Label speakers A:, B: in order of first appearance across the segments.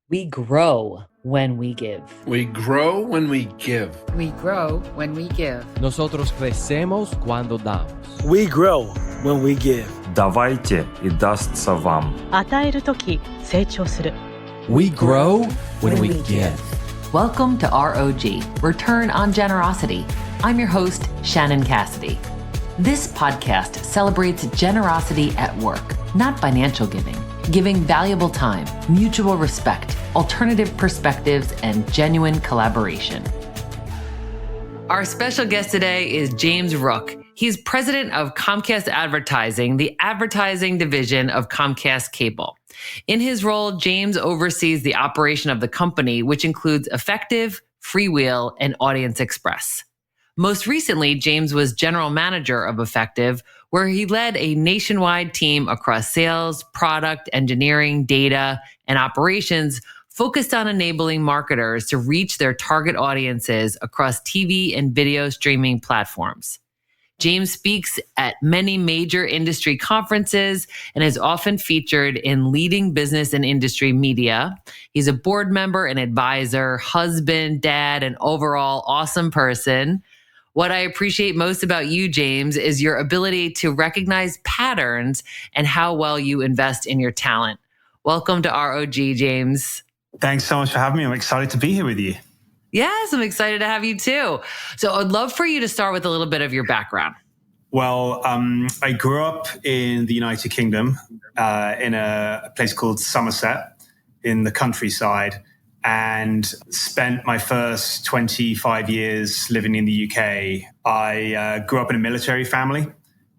A: We grow when we give.
B: We grow when we give.
C: We grow when we give.
D: Nosotros crecemos cuando damos.
E: We grow when we give.
F: Давайте, и дастся вам.
G: 与えるとき成長する。
D: We grow when we give.
H: Welcome to R.O.G, Return on Generosity. I'm your host, Shannon Cassidy. This podcast celebrates generosity at work, not financial giving valuable time, mutual respect, alternative perspectives, and genuine collaboration. Our special guest today is James Rooke. He's president of Comcast Advertising, the advertising division of Comcast Cable. In his role, James oversees the operation of the company, which includes Effective, Freewheel, and Audience Express. Most recently, James was general manager of Effective, where he led a nationwide team across sales, product, engineering, data, and operations focused on enabling marketers to reach their target audiences across TV and video streaming platforms. James speaks at many major industry conferences and is often featured in leading business and industry media. He's a board member and advisor, husband, dad, and overall awesome person. What I appreciate most about you, James, is your ability to recognize patterns and how well you invest in your talent. Welcome to R.O.G, James.
I: Thanks so much for having me. I'm excited to be here with you.
H: Yes, I'm excited to have you too. So I'd love for you to start with a little bit of your background.
I: Well, I grew up in the United Kingdom in a place called Somerset in the countryside, and spent my first 25 years living in the UK. I grew up in a military family.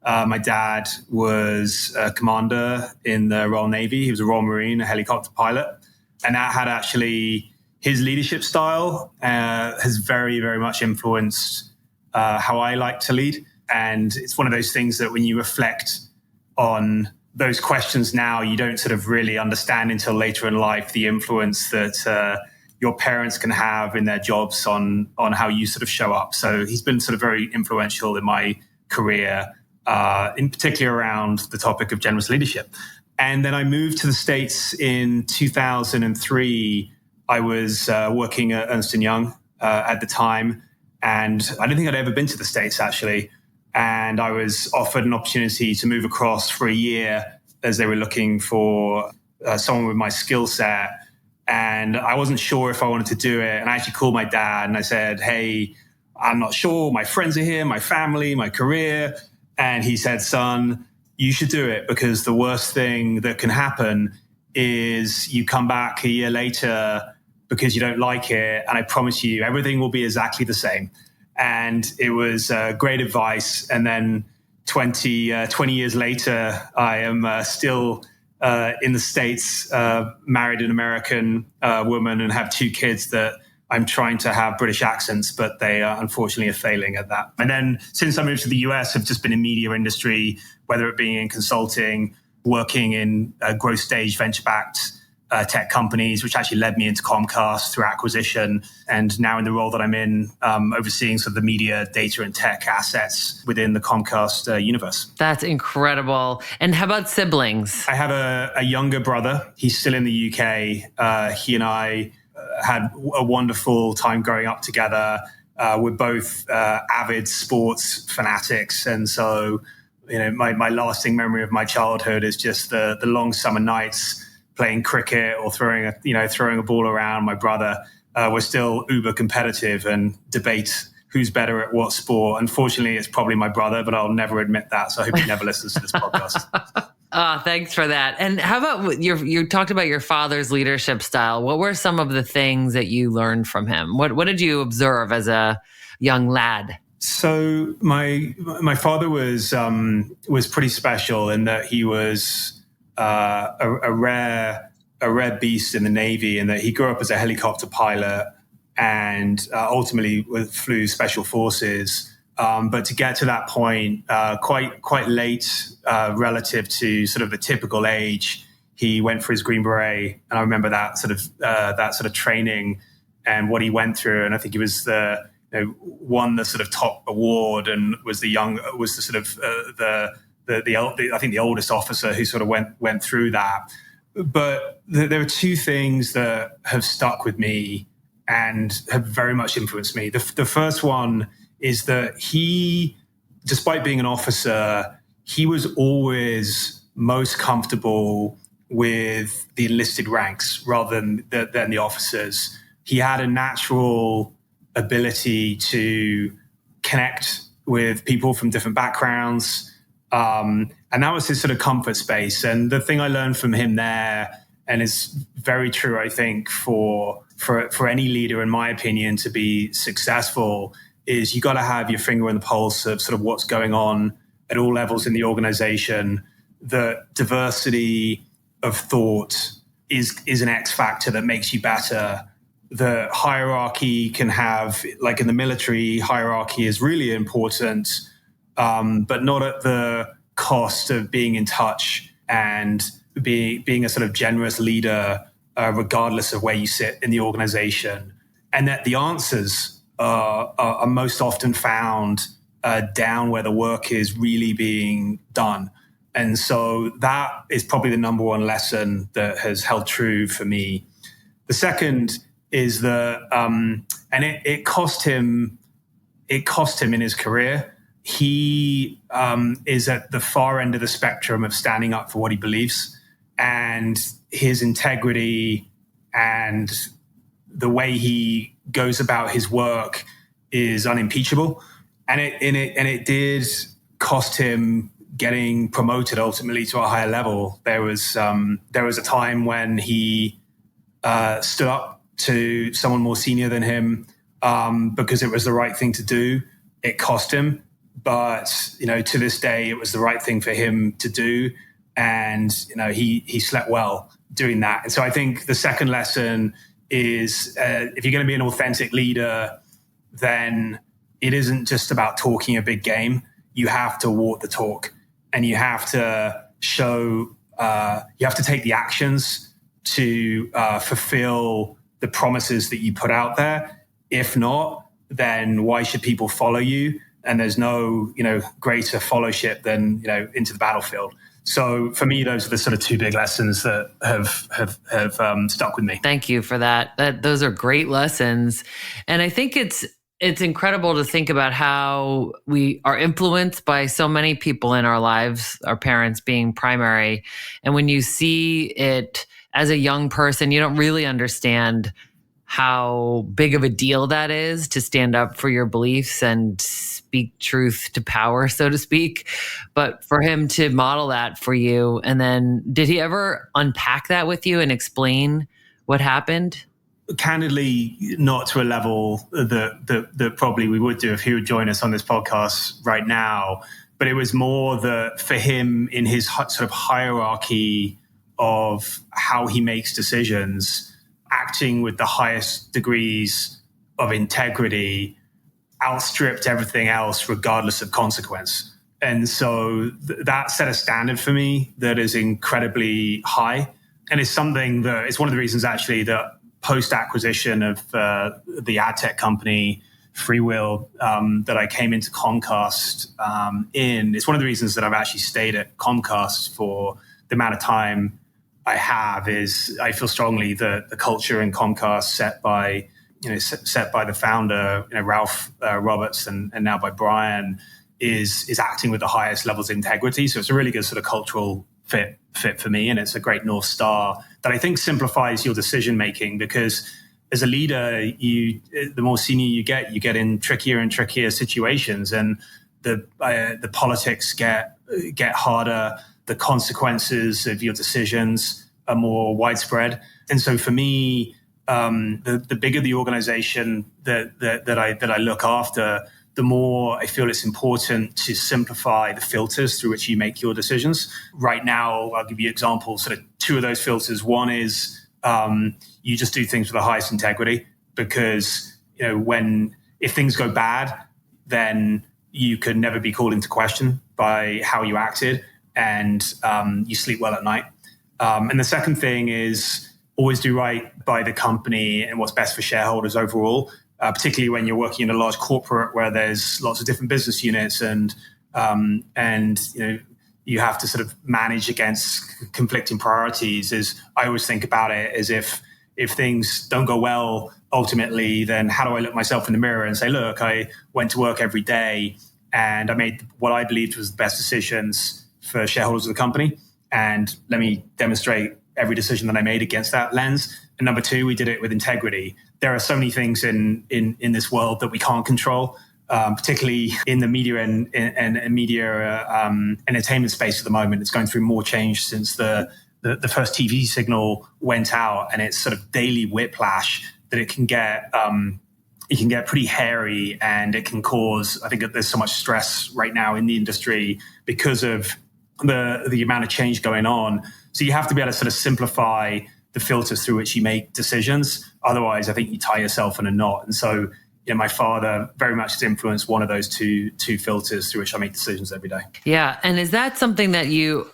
I: My dad was a commander in the Royal Navy. He was a Royal Marine, a helicopter pilot. And that had actually, his leadership style has very, very much influenced how I like to lead. And it's one of those things that when you reflect on those questions now, you don't sort of really understand until later in life the influence that your parents can have in their jobs on how you sort of show up. So he's been sort of very influential in my career, in particular around the topic of generous leadership. And then I moved to the States in 2003. I was working at Ernst & Young at the time, and I don't think I'd ever been to the States, actually. And I was offered an opportunity to move across for a year as they were looking for someone with my skill set. And I wasn't sure if I wanted to do it. And I actually called my dad and I said, hey, I'm not sure. My friends are here, my family, my career. And he said, son, you should do it, because the worst thing that can happen is you come back a year later because you don't like it. And I promise you, everything will be exactly the same. And it was great advice. And then 20 years later, I am still in the States, married an American woman and have two kids that I'm trying to have British accents, but they unfortunately are failing at that. And then since I moved to the US, I've just been in media industry, whether it be in consulting, working in growth stage venture-backed tech companies, which actually led me into Comcast through acquisition, and now in the role that I'm in, overseeing sort of the media, data, and tech assets within the Comcast universe.
H: That's incredible. And how about siblings?
I: I have a younger brother. He's still in the UK. He and I had a wonderful time growing up together. We're both avid sports fanatics, and so my lasting memory of my childhood is just the long summer nights playing cricket or throwing a ball around. My brother, we're still uber competitive and debate who's better at what sport. Unfortunately, it's probably my brother, but I'll never admit that. So I hope he never listens to this podcast.
H: Thanks for that. And how about you talked about your father's leadership style. What were some of the things that you learned from him? What did you observe as a young lad?
I: So my father was pretty special in that he was a rare beast in the Navy, in that he grew up as a helicopter pilot and ultimately flew special forces. But to get to that point, quite late relative to sort of the typical age, he went for his Green Beret, and I remember that sort of training and what he went through. And I think he was won the sort of top award and was the oldest officer who sort of went through that. But there are two things that have stuck with me and have very much influenced me. The first one is that he, despite being an officer, he was always most comfortable with the enlisted ranks rather than the officers. He had a natural ability to connect with people from different backgrounds. And that was his sort of comfort space. And the thing I learned from him there, and is very true, I think, for any leader, in my opinion, to be successful, is you got to have your finger on the pulse of sort of what's going on at all levels in the organization. The diversity of thought is an X factor that makes you better. The hierarchy can have, like in the military, hierarchy is really important, but not at the cost of being in touch and being a sort of generous leader, regardless of where you sit in the organization. And that the answers are most often found down where the work is really being done. And so that is probably the number one lesson that has held true for me. The second is that, and it cost him in his career. He is at the far end of the spectrum of standing up for what he believes, and his integrity and the way he goes about his work is unimpeachable. And it did cost him getting promoted ultimately to a higher level. There was a time when he stood up to someone more senior than him because it was the right thing to do. It cost him, but to this day, it was the right thing for him to do, and he slept well doing that. And so I think the second lesson is if you're going to be an authentic leader, then it isn't just about talking a big game. You have to walk the talk, and you have to show. You have to take the actions to fulfill the promises that you put out there. If not, then why should people follow you? And there's no, greater followship than, into the battlefield. So for me, those are the sort of two big lessons that have stuck with me.
H: Thank you for that. Those are great lessons. And I think it's incredible to think about how we are influenced by so many people in our lives, our parents being primary. And when you see it as a young person, you don't really understand how big of a deal that is to stand up for your beliefs and speak truth to power, so to speak. But for him to model that for you, and then did he ever unpack that with you and explain what happened?
I: Candidly, not to a level that probably we would do if he would join us on this podcast right now. But it was more that for him, in his sort of hierarchy of how he makes decisions, acting with the highest degrees of integrity outstripped everything else, regardless of consequence. And so that set a standard for me that is incredibly high. And it's something that it's one of the reasons actually that post-acquisition of the ad tech company Freewheel that I came into Comcast in, it's one of the reasons that I've actually stayed at Comcast for the amount of time I have. Is I feel strongly that the culture in Comcast set by the founder, Ralph Roberts, and now by Brian, is acting with the highest levels of integrity. So it's a really good sort of cultural fit for me, and it's a great North Star that I think simplifies your decision making, because as a leader, the more senior you get in trickier and trickier situations, and the politics get harder. The consequences of your decisions are more widespread, and so for me, the bigger the organization that I look after, the more I feel it's important to simplify the filters through which you make your decisions. Right now, I'll give you examples, sort of two of those filters. One is you just do things with the highest integrity, because if things go bad, then you could never be called into question by how you acted, and you sleep well at night. And the second thing is always do right by the company and what's best for shareholders overall, particularly when you're working in a large corporate where there's lots of different business units, and you have to sort of manage against conflicting priorities. Is I always think about it as if things don't go well ultimately, then how do I look myself in the mirror and say, look, I went to work every day and I made what I believed was the best decisions for shareholders of the company. And let me demonstrate every decision that I made against that lens. And number two, we did it with integrity. There are so many things in this world that we can't control, particularly in the media and entertainment space at the moment. It's going through more change since the first TV signal went out, and it's sort of daily whiplash that it can get pretty hairy, and it can cause, I think that there's so much stress right now in the industry because of the amount of change going on. So you have to be able to sort of simplify the filters through which you make decisions. Otherwise, I think you tie yourself in a knot. And so, my father very much has influenced one of those two filters through which I make decisions every day.
H: Yeah. And is that something that you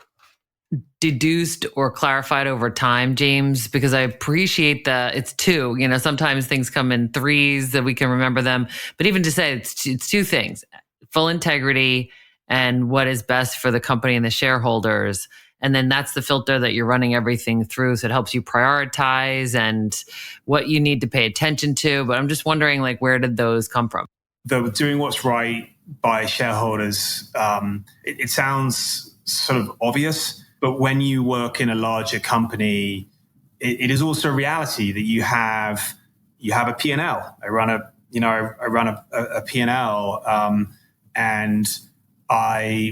H: deduced or clarified over time, James? Because I appreciate that it's two. Sometimes things come in threes that we can remember them. But even to say it's two things: full integrity and what is best for the company and the shareholders. And then that's the filter that you're running everything through. So it helps you prioritize and what you need to pay attention to. But I'm just wondering, where did those come from?
I: Doing what's right by shareholders, it sounds sort of obvious, but when you work in a larger company, it is also a reality that you have a P&L. I run a P&L, and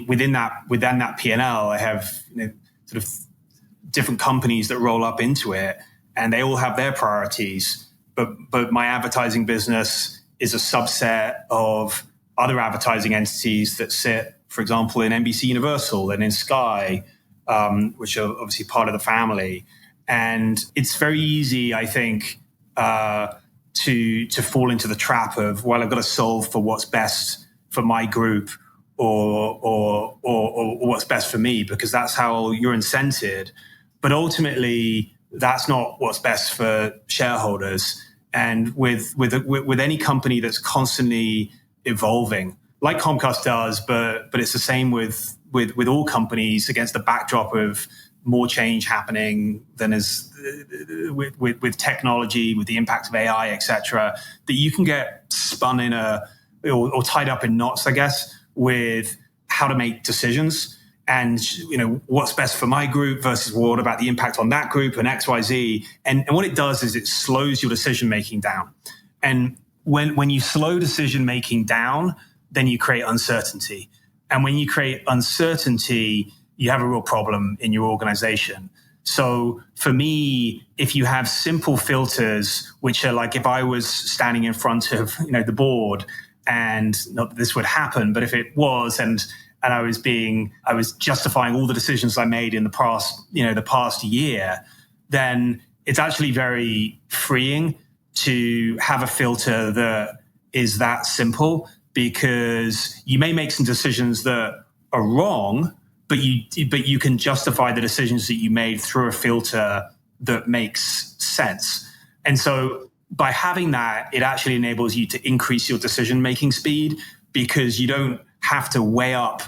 I: within that P&L, I have sort of different companies that roll up into it, and they all have their priorities. But my advertising business is a subset of other advertising entities that sit, for example, in NBC Universal and in Sky, which are obviously part of the family. And it's very easy, I think, to fall into the trap of, well, I've got to solve for what's best for my group or what's best for me, because that's how you're incented. But ultimately, that's not what's best for shareholders. And with any company that's constantly evolving, like Comcast does, but it's the same with all companies against the backdrop of more change happening than is with technology, with the impact of AI, etc., that you can get spun in or tied up in knots, I guess, with how to make decisions and, what's best for my group versus what about the impact on that group and X, Y, Z. And what it does is it slows your decision-making down. And when you slow decision-making down, then you create uncertainty. And when you create uncertainty, you have a real problem in your organization. So for me, if you have simple filters, which are like if I was standing in front of, the board, and not that this would happen, but if it was, and I was justifying all the decisions I made in the past year, then it's actually very freeing to have a filter that is that simple, because you may make some decisions that are wrong, but you can justify the decisions that you made through a filter that makes sense. And so by having that, it actually enables you to increase your decision-making speed, because you don't have to weigh up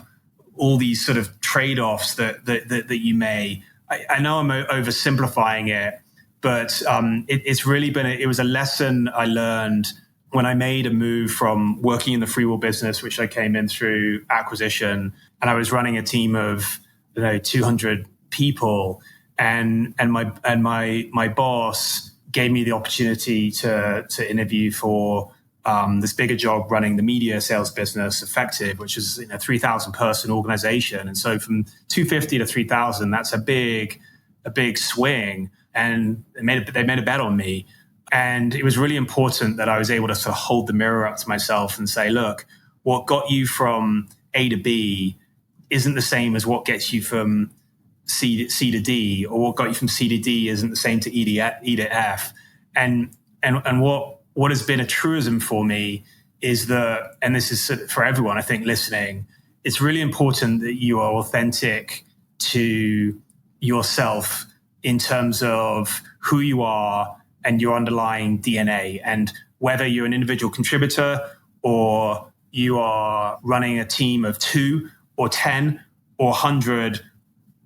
I: all these sort of trade-offs that you may. I know I'm oversimplifying it, but it's really been it was a lesson I learned when I made a move from working in the freewheel business, which I came in through acquisition, and I was running a team of 200 people, and my boss gave me the opportunity to interview for this bigger job running the media sales business, Effective, which is a 3,000 person organization. And so from 250 to 3,000, that's a big swing. And they made a bet on me. And it was really important that I was able to sort of hold the mirror up to myself and say, look, what got you from A to B isn't the same as what gets you from C to D, or what got you from C to D isn't the same to E to F. And what has been a truism for me is that, and this is for everyone, I think, listening, it's really important that you are authentic to yourself in terms of who you are and your underlying DNA. And whether you're an individual contributor or you are running a team of 2 or 10 or 100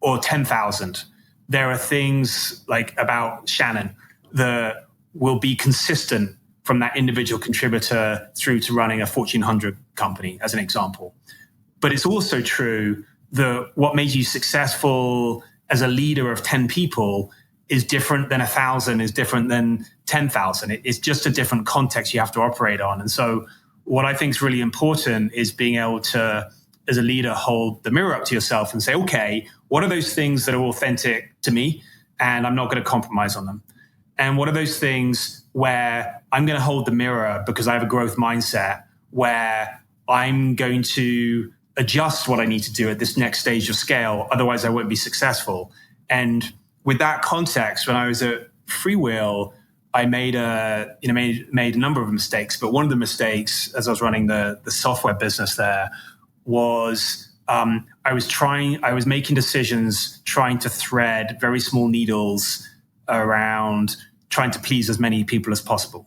I: or 10,000. There are things like about Shannon that will be consistent from that individual contributor through to running a Fortune 100 company, as an example. But it's also true that what made you successful as a leader of 10 people is different than 1,000, is different than 10,000. It's just a different context you have to operate on. And so what I think is really important is being able to, as a leader, hold the mirror up to yourself and say, okay, what are those things that are authentic to me? And I'm not going to compromise on them. And what are those things where I'm going to hold the mirror because I have a growth mindset, where I'm going to adjust what I need to do at this next stage of scale. Otherwise, I won't be successful. And with that context, when I was at Freewheel, I made a number of mistakes. But one of the mistakes, as I was running the software business there, was I was making decisions, trying to thread very small needles around trying to please as many people as possible.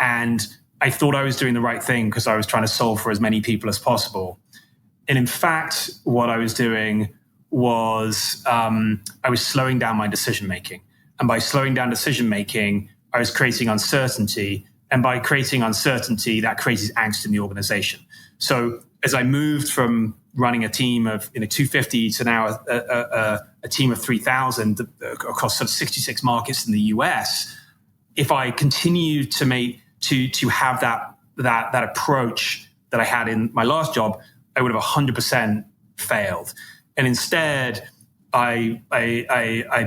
I: And I thought I was doing the right thing because I was trying to solve for as many people as possible. And in fact, what I was doing was I was slowing down my decision-making. And by slowing down decision-making, I was creating uncertainty. And by creating uncertainty, that creates angst in the organization. So as I moved from running a team of 250 to now a team of 3,000 across sort of 66 markets in the US, if I continued to have that approach that I had in my last job, I would have 100% failed. And instead, I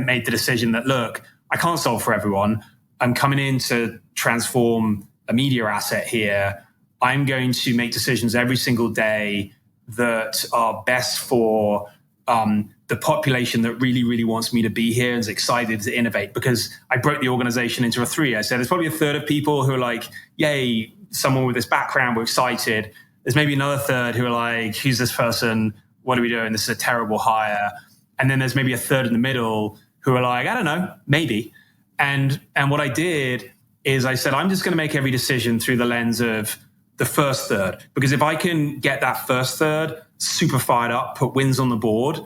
I: made the decision that, look, I can't solve for everyone. I'm coming in to transform a media asset here. I'm going to make decisions every single day that are best for the population that really, really wants me to be here and is excited to innovate. Because I broke the organization into a three. I said there's probably a third of people who are like, yay, someone with this background, we're excited. There's maybe another third who are like, who's this person? What are we doing? This is a terrible hire. And then there's maybe a third in the middle who are like, I don't know, maybe. And what I did is I said, I'm just going to make every decision through the lens of the first third. Because if I can get that first third super fired up, put wins on the board,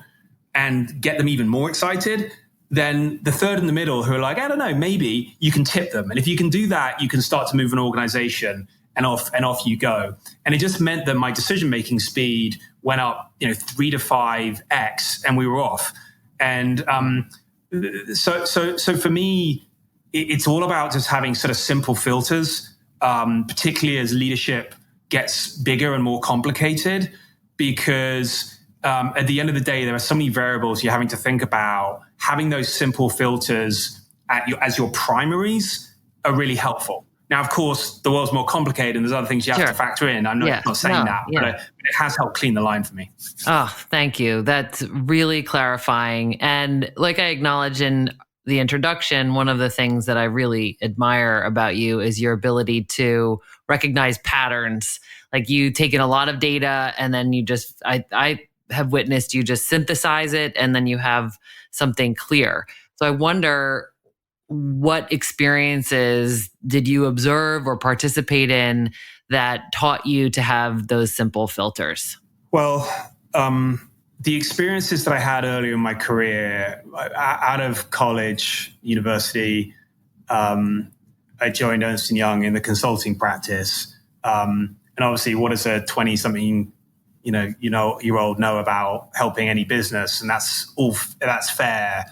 I: and get them even more excited, then the third in the middle who are like, I don't know, maybe, you can tip them. And if you can do that, you can start to move an organization and off you go. And it just meant that my decision-making speed went up, 3 to 5x, and we were off. And so for me, it's all about just having sort of simple filters, particularly as leadership gets bigger and more complicated, because at the end of the day, there are so many variables you're having to think about. Having those simple filters as your primaries are really helpful. Now, of course, the world's more complicated and there's other things you have to factor in. I'm not saying that, but it has helped clean the line for me.
H: Oh, thank you. That's really clarifying. And like I acknowledged in the introduction, one of the things that I really admire about you is your ability to recognize patterns. Like you take in a lot of data and then you just, I have witnessed you just synthesize it and then you have something clear. So I wonder, what experiences did you observe or participate in that taught you to have those simple filters?
I: Well, the experiences that I had earlier in my career, out of college, university, I joined Ernst & Young in the consulting practice. And obviously, what does a 20-something year old know about helping any business? And that's fair.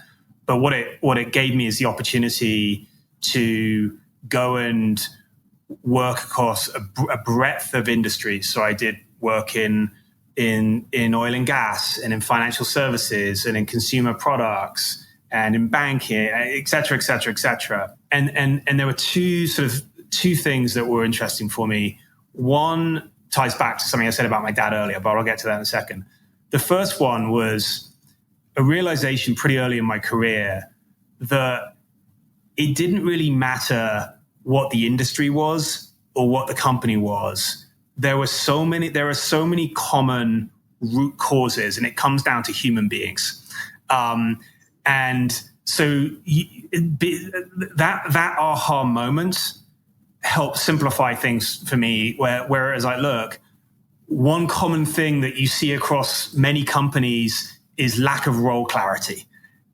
I: But what it gave me is the opportunity to go and work across a breadth of industries. So I did work in oil and gas, and in financial services, and in consumer products, and in banking, et cetera, et cetera, et cetera. And there were two things that were interesting for me. One ties back to something I said about my dad earlier, but I'll get to that in a second. The first one was a realization pretty early in my career that it didn't really matter what the industry was or what the company was. There are so many common root causes, and it comes down to human beings. And so that aha moment helped simplify things for me, whereas I look, one common thing that you see across many companies is lack of role clarity.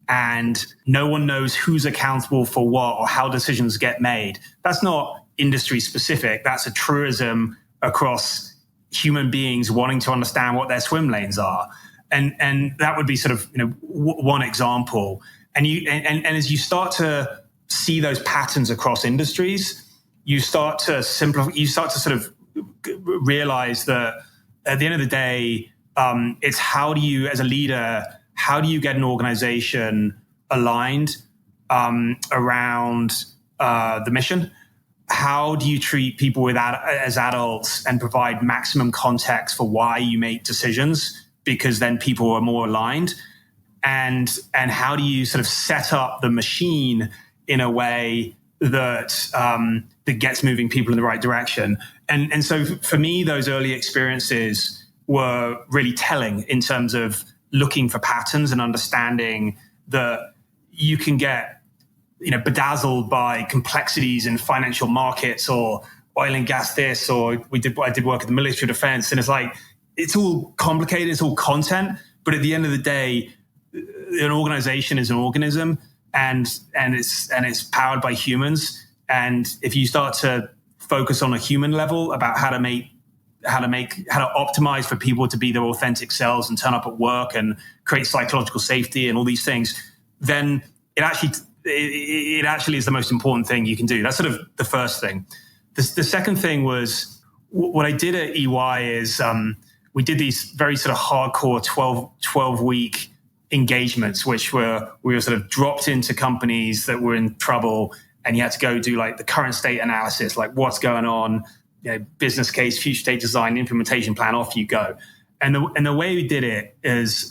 I: And no one knows who's accountable for what or how decisions get made. That's not industry specific. That's a truism across human beings wanting to understand what their swim lanes are. And that would be sort of, one example. And as you start to see those patterns across industries, you start to sort of realize that at the end of the day, it's how do you, as a leader, how do you get an organization aligned around the mission? How do you treat people as adults and provide maximum context for why you make decisions? Because then people are more aligned. And how do you sort of set up the machine in a way that that gets moving people in the right direction? And so for me, those early experiences were really telling in terms of looking for patterns and understanding that you can get, bedazzled by complexities in financial markets or oil and gas this, or I did work at the military defense. And it's like, it's all complicated, it's all content. But at the end of the day, an organization is an organism and it's powered by humans. And if you start to focus on a human level about how to optimize for people to be their authentic selves and turn up at work and create psychological safety and all these things, then it actually is the most important thing you can do. That's sort of the first thing. The second thing was what I did at EY is we did these very sort of hardcore 12-week engagements, which we were sort of dropped into companies that were in trouble, and you had to go do like the current state analysis, like what's going on, business case, future state design, implementation plan, off you go. And the way we did it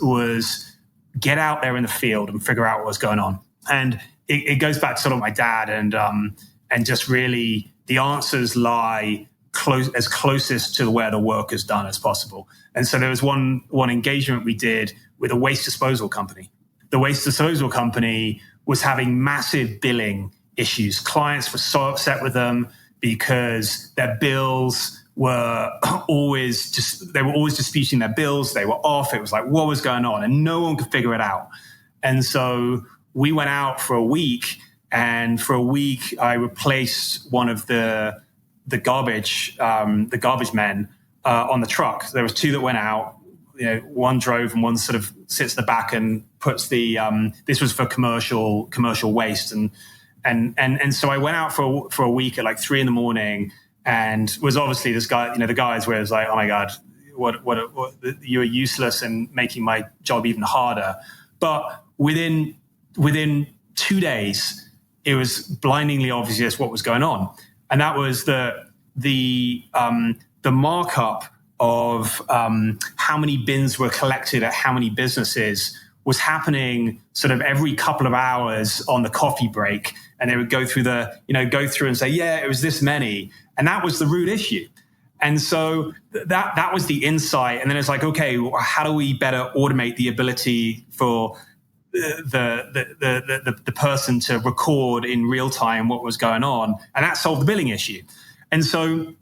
I: was get out there in the field and figure out what was going on. And it goes back to sort of my dad, and just really the answers lie closest to where the work is done as possible. And so there was one engagement we did with a waste disposal company. The waste disposal company was having massive billing issues. Clients were so upset with them because their bills were always disputing their bills. They were off. It was like, what was going on? And no one could figure it out. And so we went out for a week, and for a week I replaced one of the garbage men on the truck. There was two that went out. One drove and one sort of sits in the back and puts the. This was for commercial waste, and so I went out for a week at like 3 a.m. and was obviously this guy. The guys where it was like, oh my god, what you are useless and making my job even harder. But within 2 days, it was blindingly obvious what was going on, and that was the markup of how many bins were collected at how many businesses was happening sort of every couple of hours on the coffee break, and they would go through and say, yeah, it was this many, and that was the root issue. And so that was the insight. And then it's like, okay, how do we better automate the ability for the person to record in real time what was going on? And that solved the billing issue. And so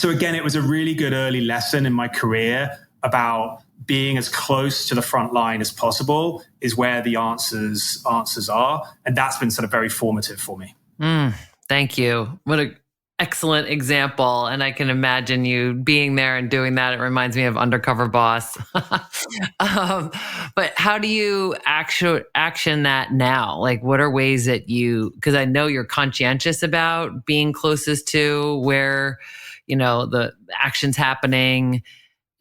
I: again, it was a really good early lesson in my career about being as close to the front line as possible is where the answers are. And that's been sort of very formative for me.
H: Thank you. What an excellent example. And I can imagine you being there and doing that. It reminds me of Undercover Boss. But how do you action that now? Like, what are ways that because I know you're conscientious about being closest to where, the action's happening,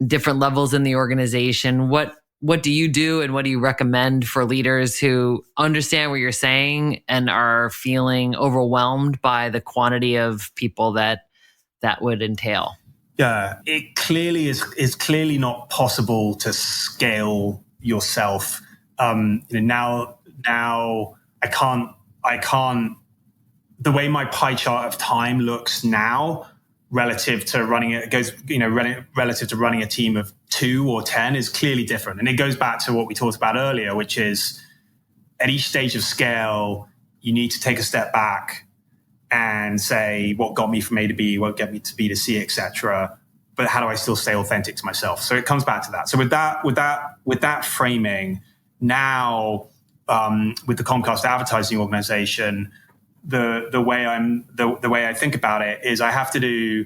H: different levels in the organization. What do you do, and what do you recommend for leaders who understand what you're saying and are feeling overwhelmed by the quantity of people that would entail?
I: Yeah, it clearly is clearly not possible to scale yourself. Now I can't. The way my pie chart of time looks now, relative to running a team of 2 or 10 is clearly different. And it goes back to what we talked about earlier, which is at each stage of scale, you need to take a step back and say, what got me from A to B, what got me to B to C, etc. but how do I still stay authentic to myself? So it comes back to that. So with that framing, now with the Comcast advertising organization, the way I think about it is I have to do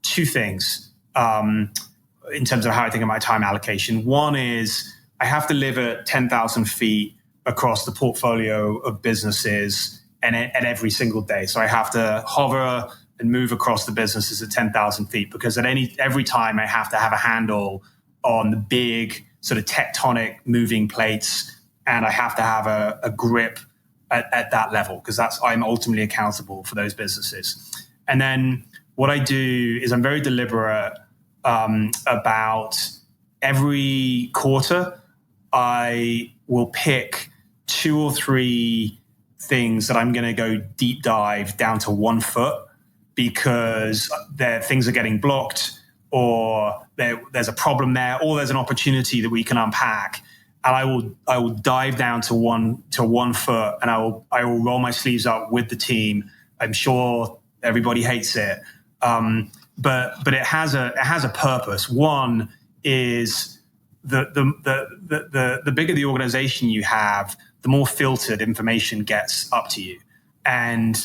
I: two things in terms of how I think of my time allocation. One is I have to live at 10,000 feet across the portfolio of businesses and at every single day. So I have to hover and move across the businesses at 10,000 feet because every time I have to have a handle on the big sort of tectonic moving plates, and I have to have a grip at that level because I'm ultimately accountable for those businesses. And then what I do is I'm very deliberate about every quarter. I will pick 2 or 3 things that I'm going to go deep dive down to 1 foot because things are getting blocked, or there's a problem there, or there's an opportunity that we can unpack. And I will dive down to 1 foot, and I will roll my sleeves up with the team. I'm sure everybody hates it, but it has a purpose. One is the bigger the organization you have, the more filtered information gets up to you, and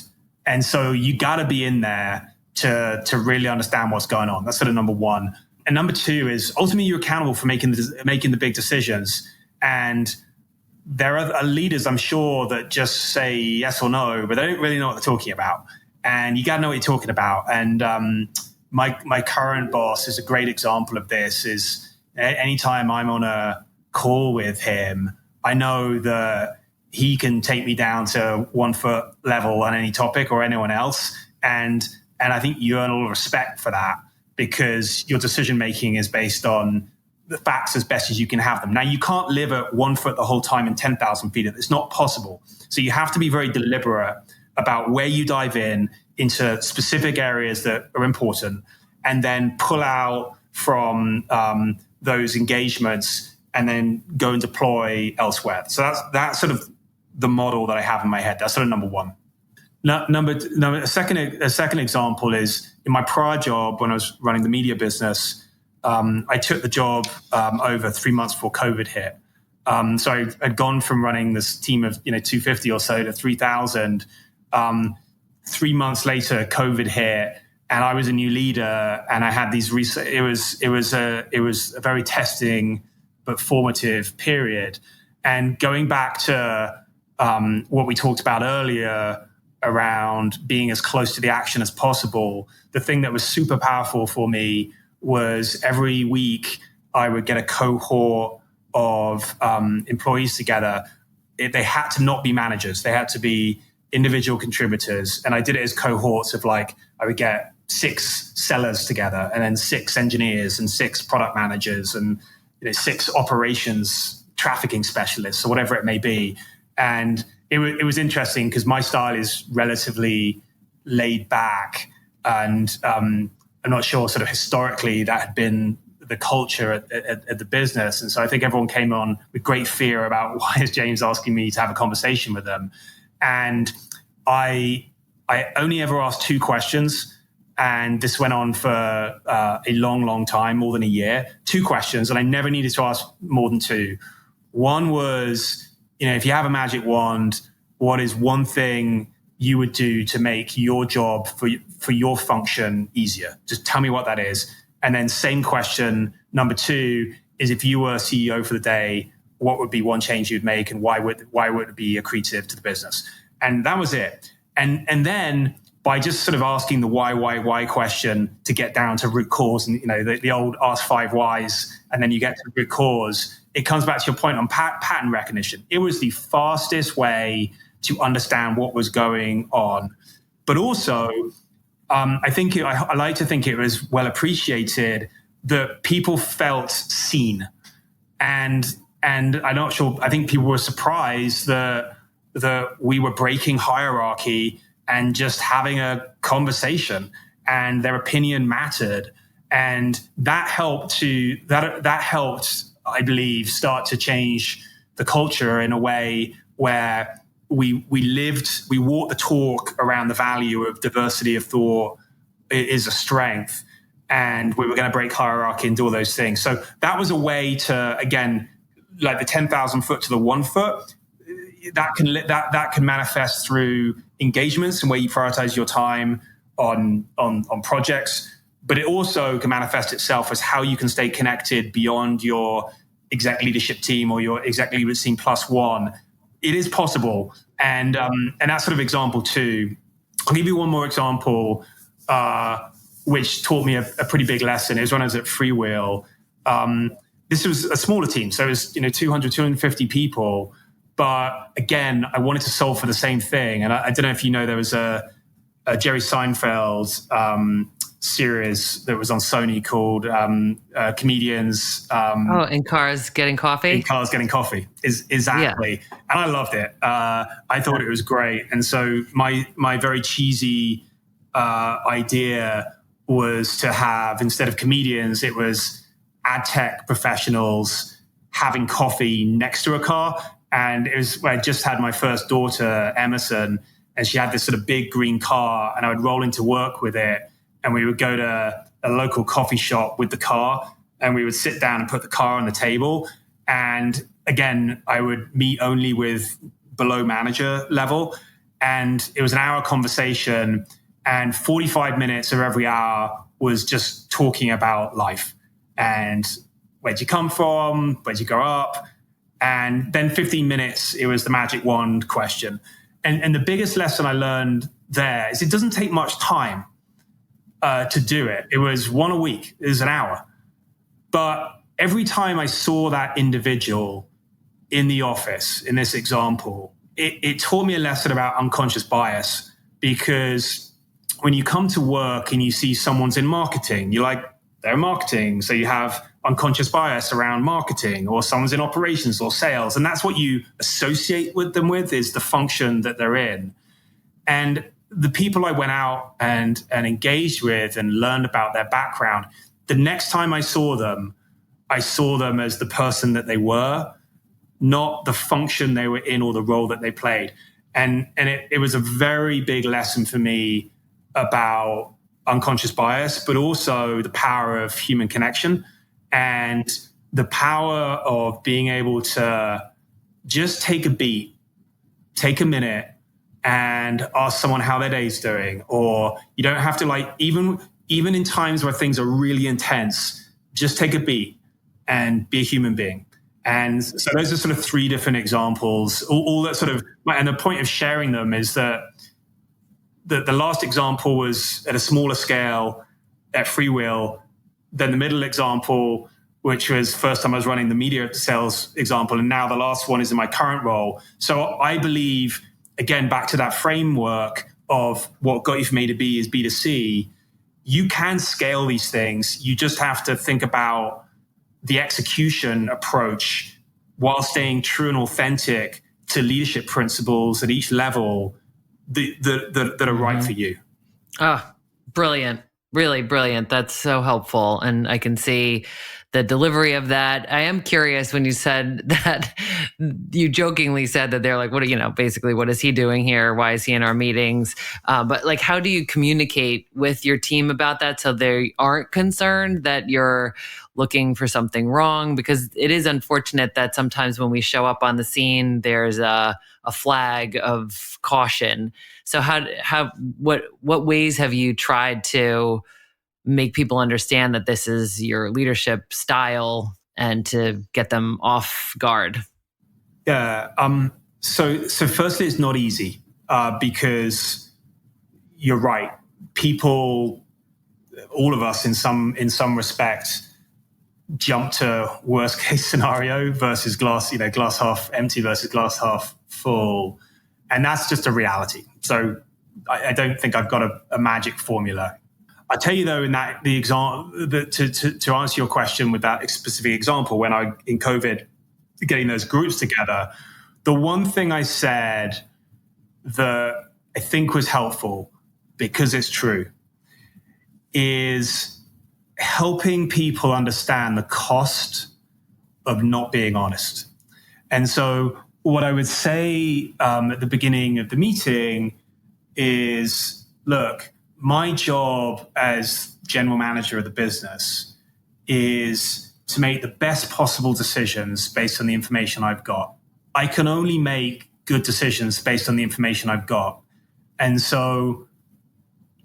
I: so you got to be in there to really understand what's going on. That's sort of number one. And number two is ultimately you're accountable for making the big decisions. And there are leaders, I'm sure, that just say yes or no, but they don't really know what they're talking about. And you got to know what you're talking about. And my current boss is a great example of this. Is anytime I'm on a call with him, I know that he can take me down to 1 foot level on any topic or anyone else. And I think you earn all respect for that because your decision making is based on the facts as best as you can have them. Now, you can't live at 1 foot the whole time in 10,000 feet. It's not possible. So you have to be very deliberate about where you dive into specific areas that are important, and then pull out from those engagements and then go and deploy elsewhere. So that's sort of the model that I have in my head. That's sort of number one. A second example is in my prior job when I was running the media business. I took the job over 3 months before COVID hit. So I'd gone from running this team of 250 or so to 3,000. 3 months later, COVID hit, and I was a new leader, and I had these. It was a very testing but formative period. And going back to what we talked about earlier around being as close to the action as possible, the thing that was super powerful for me was every week I would get a cohort of employees together. They had to not be managers. They had to be individual contributors. And I did it as cohorts of I would get 6 sellers together, and then 6 engineers and 6 product managers and 6 operations trafficking specialists or whatever it may be. And it was interesting because my style is relatively laid back, and I'm not sure sort of historically that had been the culture at the business. And so I think everyone came on with great fear about why is James asking me to have a conversation with them. And I only ever asked 2 questions. And this went on for a long time, more than a year. 2 questions, and I never needed to ask more than 2. One was, if you have a magic wand, what is one thing you would do to make your job for your function easier? Just tell me what that is. And then same question, number 2, is if you were CEO for the day, what would be one change you'd make, and why would it be accretive to the business? And that was it. And then by just sort of asking the why question to get down to root cause, and the old ask 5 whys, and then you get to root cause, it comes back to your point on pattern recognition. It was the fastest way to understand what was going on. But also, I like to think it was well appreciated that people felt seen. And I'm not sure, I think people were surprised that we were breaking hierarchy and just having a conversation, and their opinion mattered. And that helped, I believe, start to change the culture in a way where we walked the talk around the value of diversity of thought is a strength. and we were going to break hierarchy and do all those things. So that was a way to, again, like the 10,000 foot to the 1 foot, that can manifest through engagements and where you prioritize your time on projects. But it also can manifest itself as how you can stay connected beyond your exec leadership team or your exec leadership team plus one. It is possible. And that sort of example too. I'll give you one more example, which taught me a pretty big lesson. It was when I was at Freewheel. This was a smaller team. So it was, 200, 250 people. But again, I wanted to solve for the same thing. And I don't know if you know, there was a Jerry Seinfeld series that was on Sony called Comedians.
H: In Cars Getting Coffee?
I: In Cars Getting Coffee, exactly. Yeah. And I loved it. I thought it was great. And so my very cheesy idea was to have, instead of comedians, it was ad tech professionals having coffee next to a car. And it was when I just had my first daughter, Emerson, and she had this sort of big green car, and I would roll into work with it. And we would go to a local coffee shop with the car, and we would sit down and put the car on the table. And again, I would meet only with below manager level. And it was an hour conversation, and 45 minutes of every hour was just talking about life. And where'd you come from? Where'd you grow up? And then 15 minutes, it was the magic wand question. And the biggest lesson I learned there is it doesn't take much time to do it. It was one a week. It was an hour. But every time I saw that individual in the office, in this example, it taught me a lesson about unconscious bias. Because when you come to work and you see someone's in marketing, you're like, they're marketing. So you have unconscious bias around marketing, or someone's in operations or sales. And that's what you associate with them with, is the function that they're in. And the people I went out and engaged with and learned about their background, the next time I saw them as the person that they were, not the function they were in or the role that they played. And it was a very big lesson for me about unconscious bias, but also the power of human connection and the power of being able to just take a beat, take a minute, and ask someone how their day's doing. Or you don't have to, even in times where things are really intense, just take a beat and be a human being. And so those are sort of three different examples, all that sort of, and the point of sharing them is that the last example was at a smaller scale at Freewheel. Then the middle example, which was first time I was running the media sales example. And now the last one is in my current role. So I believe, again, back to that framework of what got you from A to B is B to C, you can scale these things. You just have to think about the execution approach while staying true and authentic to leadership principles at each level that are right for you.
H: Brilliant. Really brilliant. That's so helpful. And I can see the delivery of that. I am curious when you said that, you jokingly said that they're like, basically, what is he doing here? Why is he in our meetings? But how do you communicate with your team about that so they aren't concerned that you're looking for something wrong? Because it is unfortunate that sometimes when we show up on the scene, there's a flag of caution. So what ways have you tried to make people understand that this is your leadership style and to get them off guard?
I: Yeah. So firstly, it's not easy because you're right. People, all of us in some respect, jump to worst case scenario versus glass half empty versus glass half full. And that's just a reality. So I don't think I've got a magic formula. I tell you though, in that the example to answer your question with that specific example, when in COVID, getting those groups together, the one thing I said that I think was helpful, because it's true, is helping people understand the cost of not being honest. And so what I would say at the beginning of the meeting is, look, my job as general manager of the business is to make the best possible decisions based on the information I've got. I can only make good decisions based on the information I've got. And so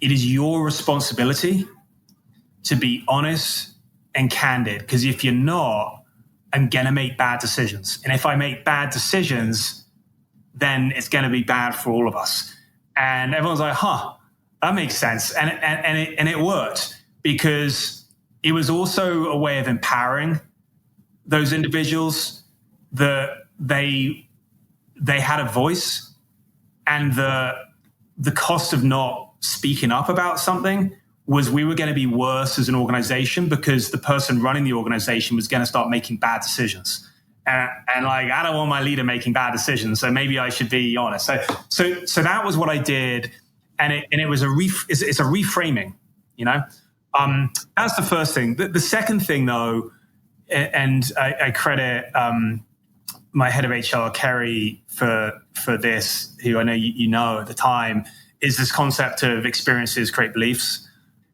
I: it is your responsibility to be honest and candid, because if you're not, I'm going to make bad decisions. And if I make bad decisions, then it's going to be bad for all of us. And everyone's like, that makes sense. And it worked, because it was also a way of empowering those individuals, that they had a voice, and the cost of not speaking up about something was we were going to be worse as an organization, because the person running the organization was going to start making bad decisions. And like, I don't want my leader making bad decisions, so maybe I should be honest. So that was what I did, and it was it's a reframing, you know. That's the first thing. The second thing, though, and I credit my head of HR, Kerry, for this, who I know you know at the time, is this concept of experiences create beliefs.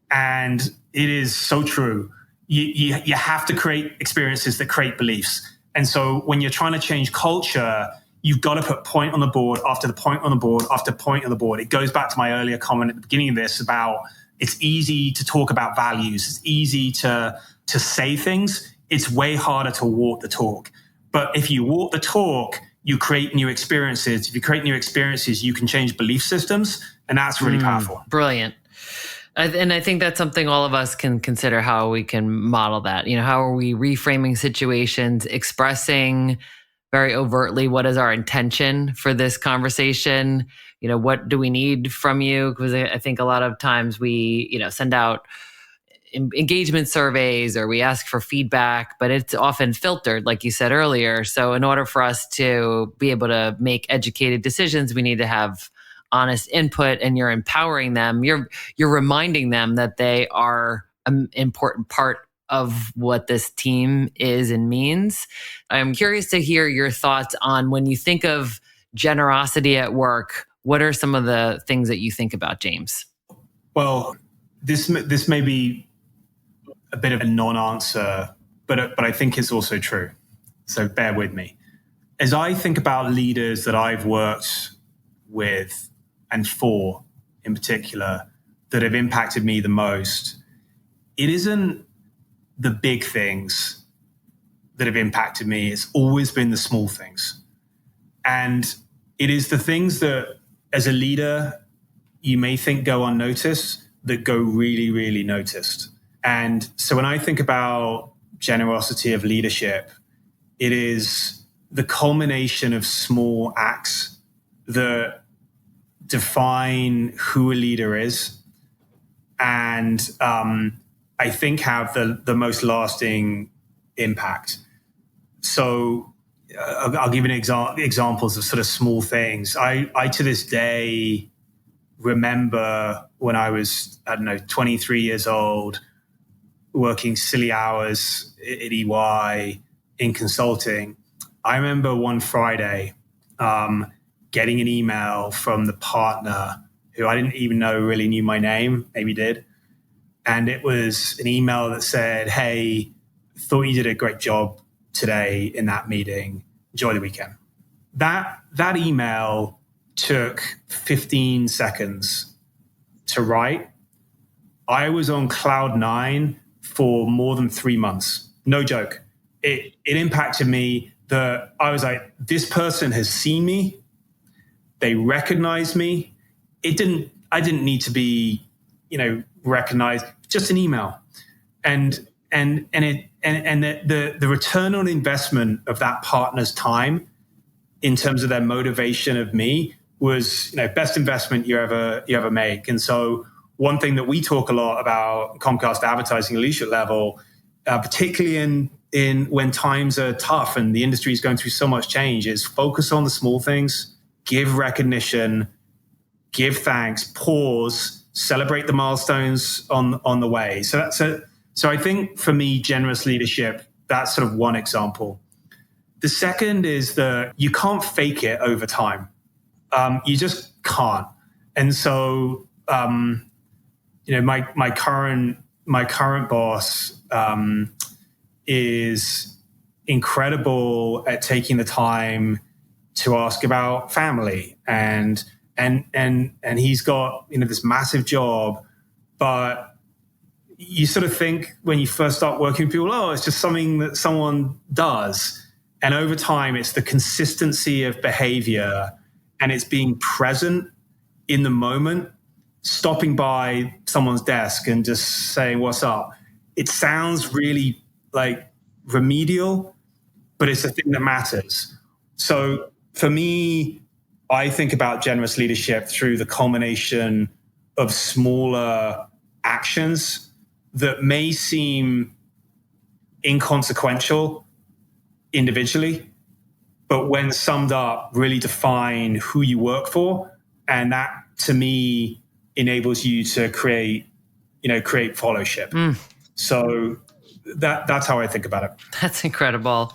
I: And it is so true. You have to create experiences that create beliefs. And so when you're trying to change culture, you've got to put point on the board after the point on the board after point on the board. It goes back to my earlier comment at the beginning of this about it's easy to talk about values. It's easy to say things. It's way harder to walk the talk. But if you walk the talk, you create new experiences. If you create new experiences, you can change belief systems. And that's really powerful.
H: Brilliant. And I think that's something all of us can consider, how we can model that. You know, how are we reframing situations, expressing very overtly what is our intention for this conversation? You know, what do we need from you? Because I think a lot of times we, send out engagement surveys or we ask for feedback, but it's often filtered, like you said earlier. So in order for us to be able to make educated decisions, we need to have honest input, and you're empowering them. You're reminding them that they are an important part of what this team is and means. I'm curious to hear your thoughts on, when you think of generosity at work, what are some of the things that you think about, James?
I: Well, this may be a bit of a non-answer, but I think it's also true. So bear with me. As I think about leaders that I've worked with and for in particular that have impacted me the most, it isn't the big things that have impacted me. It's always been the small things. And it is the things that, as a leader, you may think go unnoticed, that go really, really noticed. And so when I think about generosity of leadership, it is the culmination of small acts that define who a leader is, and I think have the most lasting impact. So I'll give you examples of sort of small things. I to this day remember when I was, 23 years old, working silly hours at EY in consulting. I remember one Friday getting an email from the partner who I didn't even know really knew my name, maybe did. And it was an email that said, "Hey, thought you did a great job today in that meeting. Enjoy the weekend." That email took 15 seconds to write. I was on cloud 9 for more than 3 months. No joke. It impacted me that I was like, this person has seen me. They recognized me. I didn't need to be, recognized. Just an email, and the return on investment of that partner's time, in terms of their motivation of me, was best investment you ever make. And so one thing that we talk a lot about Comcast advertising leadership level, particularly in when times are tough and the industry is going through so much change, is focus on the small things. Give recognition, give thanks, pause, celebrate the milestones on the way. So I think for me, generous leadership, that's sort of one example. The second is that you can't fake it over time. You just can't. And so my current boss is incredible at taking the time to ask about family, and he's got this massive job, but you sort of think when you first start working with people, oh, it's just something that someone does. And over time, it's the consistency of behavior, and it's being present in the moment, stopping by someone's desk and just saying, what's up? It sounds really like remedial, but it's the thing that matters. So for me, I think about generous leadership through the culmination of smaller actions that may seem inconsequential individually, but when summed up, really define who you work for. And that, to me, enables you to create fellowship. So that's how I think about it.
H: That's incredible.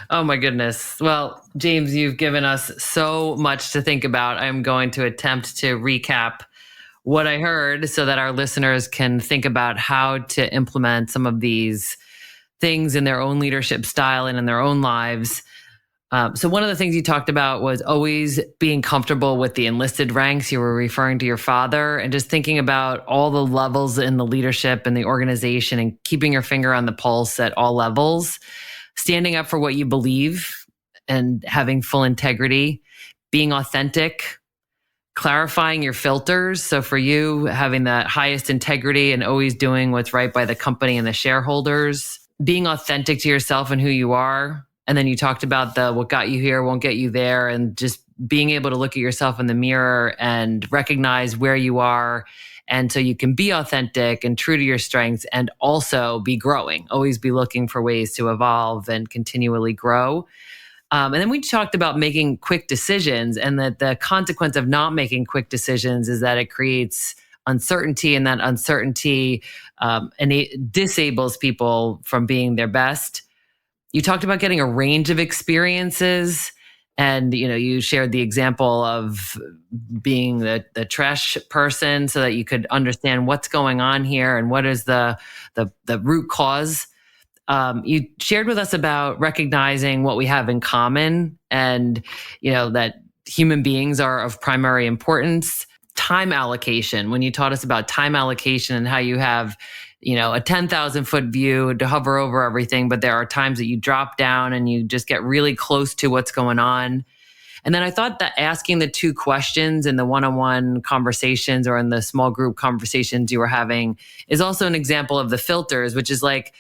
H: Oh my goodness. Well, James, you've given us so much to think about. I'm going to attempt to recap what I heard so that our listeners can think about how to implement some of these things in their own leadership style and in their own lives. So one of the things you talked about was always being comfortable with the enlisted ranks. You were referring to your father and just thinking about all the levels in the leadership and the organization and keeping your finger on the pulse at all levels, standing up for what you believe and having full integrity, being authentic, clarifying your filters. So for you, having that highest integrity and always doing what's right by the company and the shareholders, being authentic to yourself and who you are. And then you talked about what got you here won't get you there, and just being able to look at yourself in the mirror and recognize where you are. And so you can be authentic and true to your strengths and also be growing, always be looking for ways to evolve and continually grow. And then we talked about making quick decisions, and that the consequence of not making quick decisions is that it creates uncertainty, and that uncertainty and it disables people from being their best. You talked about getting a range of experiences, and you shared the example of being the trash person so that you could understand what's going on here and what is the root cause. You shared with us about recognizing what we have in common, and that human beings are of primary importance. Time allocation, when you taught us about time allocation and how you have a 10,000 foot view to hover over everything, but there are times that you drop down and you just get really close to what's going on. And then I thought that asking the two questions in the one-on-one conversations or in the small group conversations you were having is also an example of the filters, which is like,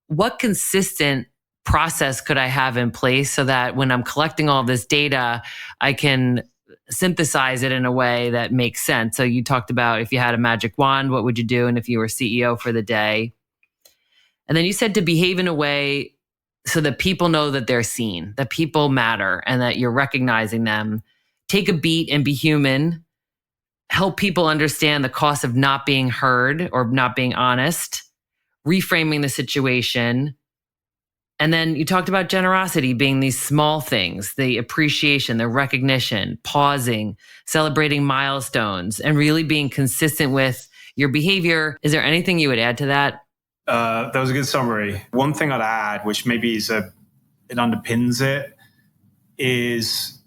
H: what consistent process could I have in place so that when I'm collecting all this data, I can synthesize it in a way that makes sense. So you talked about if you had a magic wand, what would you do? And if you were CEO for the day. And then you said to behave in a way so that people know that they're seen, that people matter, and that you're recognizing them. Take a beat and be human. Help people understand the cost of not being heard or not being honest. Reframing the situation. And then you talked about generosity being these small things, the appreciation, the recognition, pausing, celebrating milestones, and really being consistent with your behavior. Is there anything you would add to that?
I: That was a good summary. One thing I'd add, which maybe it underpins it, is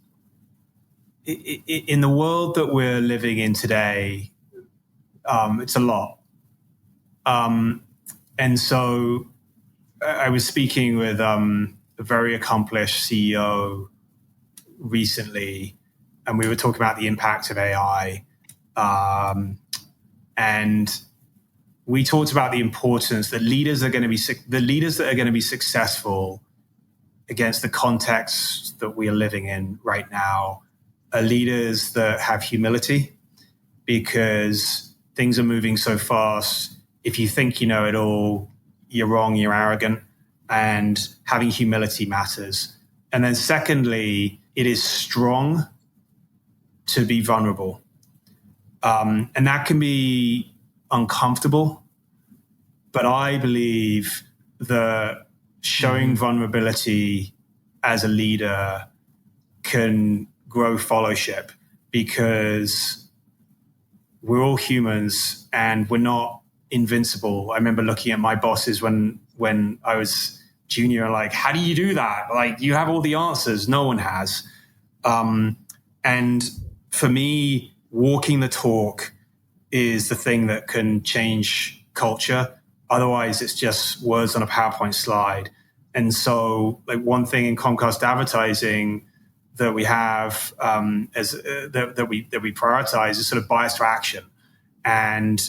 I: in the world that we're living in today, it's a lot. And so I was speaking with a very accomplished CEO recently, and we were talking about the impact of AI. And we talked about the importance that leaders that are going to be successful against the context that we are living in right now are leaders that have humility, because things are moving so fast. If you think you know it all, you're wrong, you're arrogant, and having humility matters. And then secondly, it is strong to be vulnerable. And that can be uncomfortable, but I believe that showing vulnerability as a leader can grow fellowship, because we're all humans and we're not invincible. I remember looking at my bosses when I was junior, like, how do you do that? Like, you have all the answers. No one has. And for me, walking the talk is the thing that can change culture. Otherwise, it's just words on a PowerPoint slide. And so, like, one thing in Comcast advertising that we have that we prioritize is sort of bias to action. And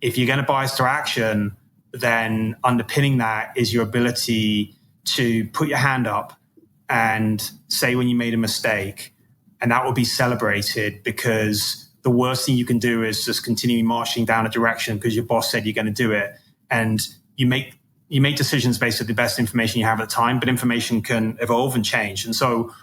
I: if you're going to bias to action, then underpinning that is your ability to put your hand up and say when you made a mistake, and that will be celebrated, because the worst thing you can do is just continue marching down a direction because your boss said you're going to do it. And you make decisions based on the best information you have at the time, but information can evolve and change. And so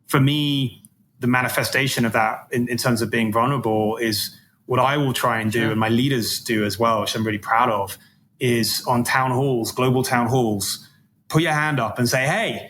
I: for me, the manifestation of that in terms of being vulnerable is what I will try and do, and my leaders do as well, which I'm really proud of, is on town halls, global town halls, put your hand up and say, hey,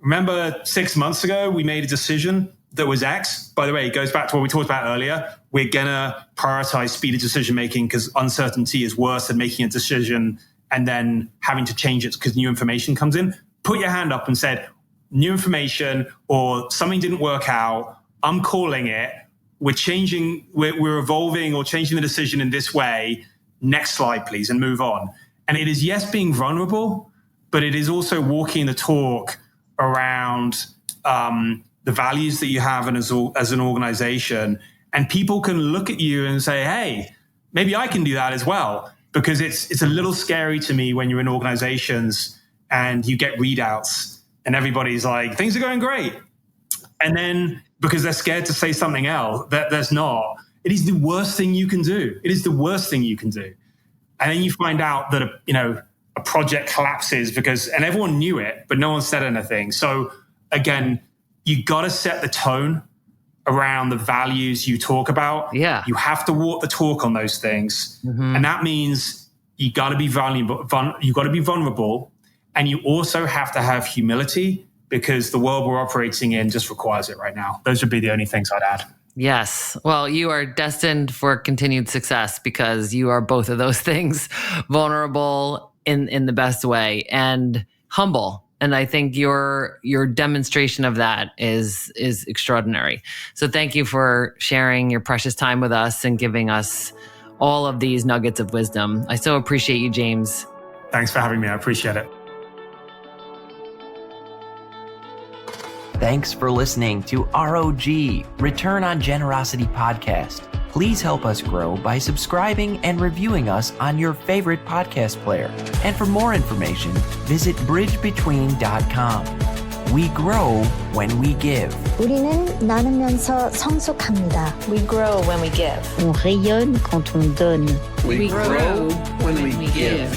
I: remember 6 months ago, we made a decision that was X. By the way, it goes back to what we talked about earlier. We're going to prioritize speed of decision-making because uncertainty is worse than making a decision and then having to change it because new information comes in. Put your hand up and said, new information or something didn't work out. I'm calling it. We're changing, we're evolving or changing the decision in this way. Next slide, please, and move on. And it is, yes, being vulnerable, but it is also walking the talk around the values that you have as an organization. And people can look at you and say, hey, maybe I can do that as well. Because it's a little scary to me when you're in organizations and you get readouts and everybody's like, things are going great. And then because they're scared to say something else that there's not, it is the worst thing you can do. It is the worst thing you can do. And then you find out that, a project collapses and everyone knew it, but no one said anything. So again, you got to set the tone around the values you talk about.
A: Yeah.
I: You have to walk the talk on those things. Mm-hmm. And that means you got to be vulnerable, and you also have to have humility, because the world we're operating in just requires it right now. Those would be the only things I'd add.
H: Yes. Well, you are destined for continued success because you are both of those things, vulnerable in the best way and humble. And I think your demonstration of that is extraordinary. So thank you for sharing your precious time with us and giving us all of these nuggets of wisdom. I so appreciate you, James.
I: Thanks for having me. I appreciate it.
J: Thanks for listening to R.O.G, Return on Generosity podcast. Please help us grow by subscribing and reviewing us on your favorite podcast player. And for more information, visit bridgebetween.com. We grow when we give.
K: 우리는 나누면서 성숙합니다.
G: We grow when we give.
K: On rayonne quand on donne.
B: We grow when we give.